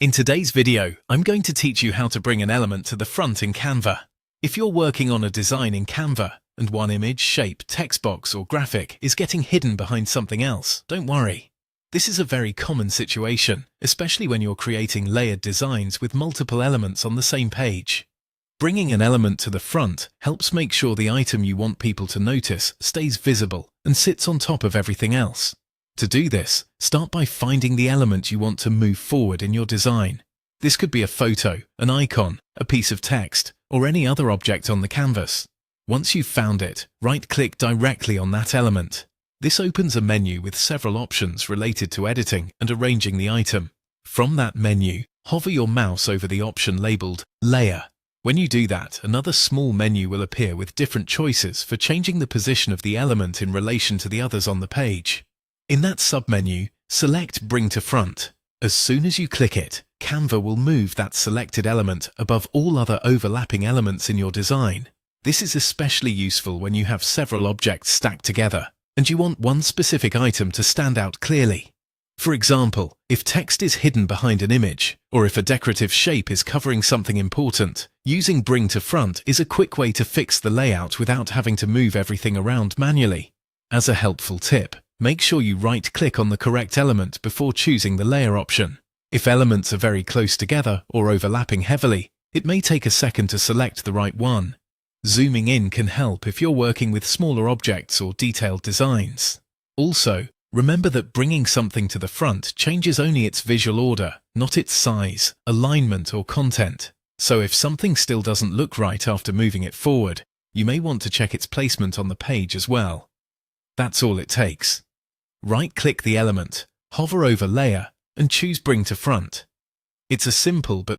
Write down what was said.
In today's video, I'm going to teach you how to bring an element to the front in Canva. If you're working on a design in Canva and one image, shape, text box or graphic is getting hidden behind something else, don't worry. This is a very common situation, especially when you're creating layered designs with multiple elements on the same page. Bringing an element to the front helps make sure the item you want people to notice stays visible and sits on top of everything else. To do this, start by finding the element you want to move forward in your design. This could be a photo, an icon, a piece of text, or any other object on the canvas. Once you've found it, right-click directly on that element. This opens a menu with several options related to editing and arranging the item. From that menu, hover your mouse over the option labeled Layer. When you do that, another small menu will appear with different choices for changing the position of the element in relation to the others on the page. In that submenu, select Bring to Front. As soon as you click it, Canva will move that selected element above all other overlapping elements in your design. This is especially useful when you have several objects stacked together and you want one specific item to stand out clearly. For example, if text is hidden behind an image, or if a decorative shape is covering something important, using Bring to Front is a quick way to fix the layout without having to move everything around manually. As a helpful tip, make sure you right-click on the correct element before choosing the layer option. If elements are very close together or overlapping heavily, it may take a second to select the right one. Zooming in can help if you're working with smaller objects or detailed designs. Also, remember that bringing something to the front changes only its visual order, not its size, alignment or content. So if something still doesn't look right after moving it forward, you may want to check its placement on the page as well. That's all it takes. Right-click the element, hover over Layer, and choose Bring to Front. It's a simple but